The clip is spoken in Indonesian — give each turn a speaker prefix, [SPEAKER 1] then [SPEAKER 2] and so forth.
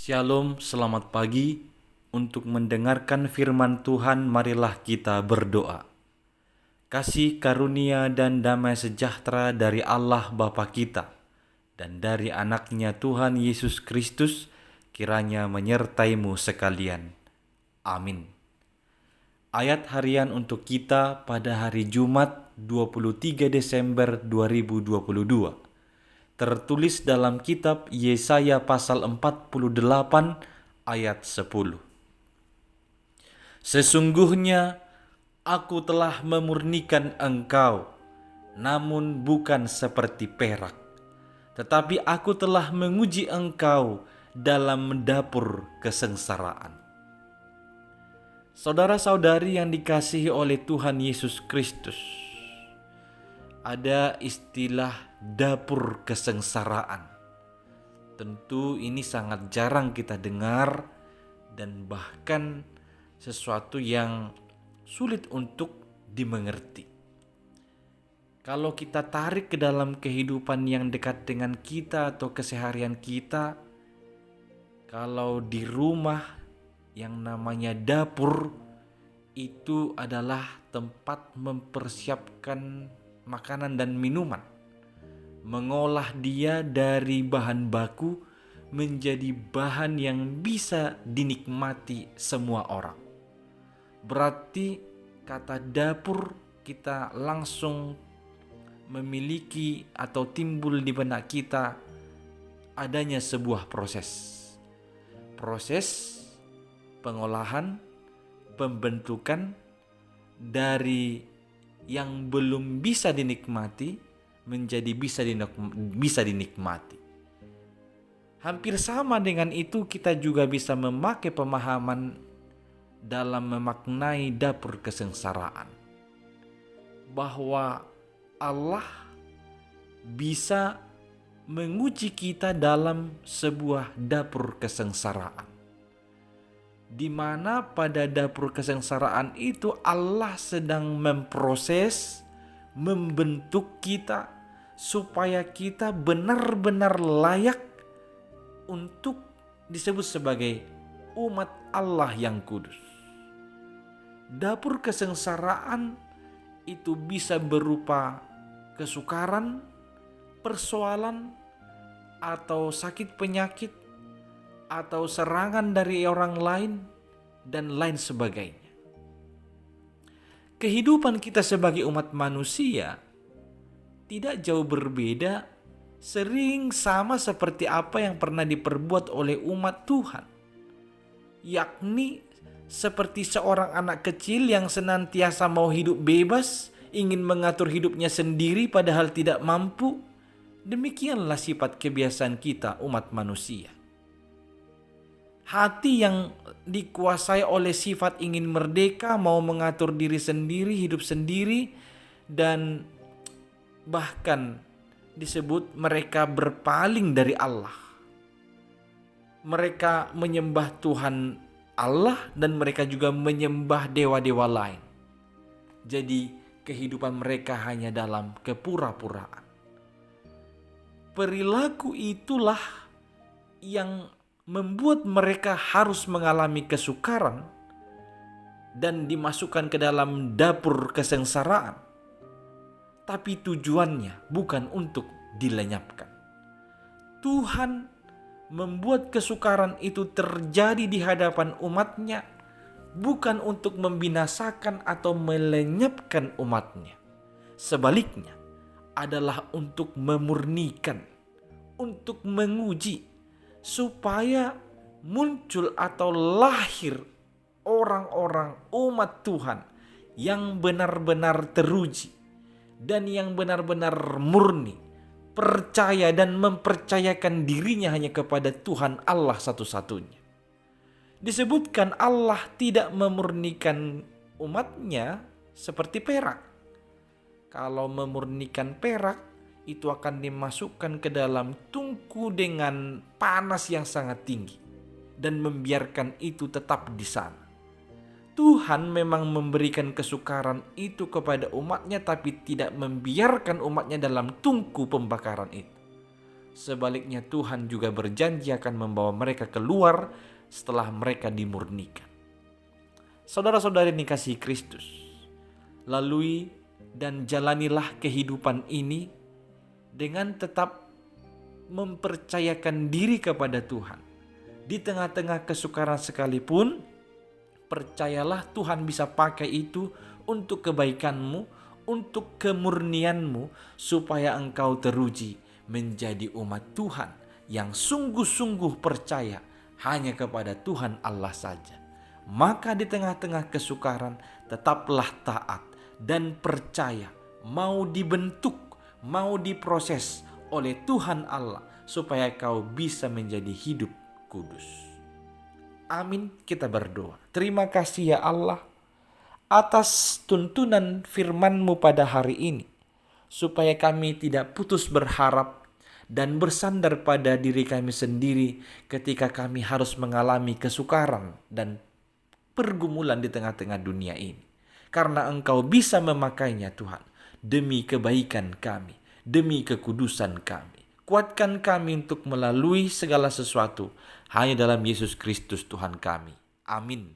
[SPEAKER 1] Shalom, selamat pagi. Untuk mendengarkan firman Tuhan, marilah kita berdoa. Kasih karunia dan damai sejahtera dari Allah Bapa kita dan dari anaknya Tuhan Yesus Kristus kiranya menyertaimu sekalian. Amin. Ayat harian untuk kita pada hari Jumat 23 Desember 2022. Tertulis dalam kitab Yesaya pasal 48 ayat 10. Sesungguhnya aku telah memurnikan engkau, namun bukan seperti perak. Tetapi aku telah menguji engkau dalam dapur kesengsaraan. Saudara-saudari yang dikasihi oleh Tuhan Yesus Kristus, ada istilah dapur kesengsaraan. Tentu ini sangat jarang kita dengar dan bahkan sesuatu yang sulit untuk dimengerti. Kalau kita tarik ke dalam kehidupan yang dekat dengan kita atau keseharian kita, kalau di rumah yang namanya dapur itu adalah tempat mempersiapkan makanan dan minuman, mengolah dia dari bahan baku menjadi bahan yang bisa dinikmati semua orang. Berarti kata dapur kita langsung memiliki atau timbul di benak kita adanya sebuah proses pengolahan, pembentukan dari yang belum bisa dinikmati menjadi bisa dinikmati. Hampir sama dengan itu kita juga bisa memakai pemahaman dalam memaknai dapur kesengsaraan, bahwa Allah bisa menguji kita dalam sebuah dapur kesengsaraan, di mana pada dapur kesengsaraan itu Allah sedang memproses, membentuk kita supaya kita benar-benar layak untuk disebut sebagai umat Allah yang kudus. Dapur kesengsaraan itu bisa berupa kesukaran, persoalan, atau sakit penyakit, atau serangan dari orang lain, dan lain sebagainya. Kehidupan kita sebagai umat manusia tidak jauh berbeda, sering sama seperti apa yang pernah diperbuat oleh umat Tuhan. Yakni seperti seorang anak kecil yang senantiasa mau hidup bebas, ingin mengatur hidupnya sendiri padahal tidak mampu. Demikianlah sifat kebiasaan kita umat manusia. Hati yang dikuasai oleh sifat ingin merdeka, mau mengatur diri sendiri, hidup sendiri, dan bahkan disebut mereka berpaling dari Allah. Mereka menyembah Tuhan Allah dan mereka juga menyembah dewa-dewa lain. Jadi kehidupan mereka hanya dalam kepura-puraan. Perilaku itulah yang membuat mereka harus mengalami kesukaran dan dimasukkan ke dalam dapur kesengsaraan. Tapi tujuannya bukan untuk dilenyapkan. Tuhan membuat kesukaran itu terjadi di hadapan umatnya bukan untuk membinasakan atau melenyapkan umatnya. Sebaliknya adalah untuk memurnikan, untuk menguji, supaya muncul atau lahir orang-orang umat Tuhan yang benar-benar teruji dan yang benar-benar murni, percaya dan mempercayakan dirinya hanya kepada Tuhan Allah satu-satunya. Disebutkan Allah tidak memurnikan umatnya seperti perak. Kalau memurnikan perak, itu akan dimasukkan ke dalam tungku dengan panas yang sangat tinggi dan membiarkan itu tetap di sana. Tuhan memang memberikan kesukaran itu kepada umatnya, tapi tidak membiarkan umatnya dalam tungku pembakaran itu. Sebaliknya Tuhan juga berjanji akan membawa mereka keluar setelah mereka dimurnikan. Saudara-saudari yang dikasihi Kristus, lalui dan jalanilah kehidupan ini dengan tetap mempercayakan diri kepada Tuhan. Di tengah-tengah kesukaran sekalipun, percayalah Tuhan bisa pakai itu untuk kebaikanmu, untuk kemurnianmu, supaya engkau teruji menjadi umat Tuhan yang sungguh-sungguh percaya hanya kepada Tuhan Allah saja. Maka di tengah-tengah kesukaran tetaplah taat dan percaya, mau dibentuk, mau diproses oleh Tuhan Allah supaya kau bisa menjadi hidup kudus. Amin, kita berdoa. Terima kasih ya Allah atas tuntunan firman-Mu pada hari ini, supaya kami tidak putus berharap dan bersandar pada diri kami sendiri ketika kami harus mengalami kesukaran dan pergumulan di tengah-tengah dunia ini. Karena Engkau bisa memakainya Tuhan, demi kebaikan kami, demi kekudusan kami. Kuatkan kami untuk melalui segala sesuatu hanya dalam Yesus Kristus Tuhan kami. Amin.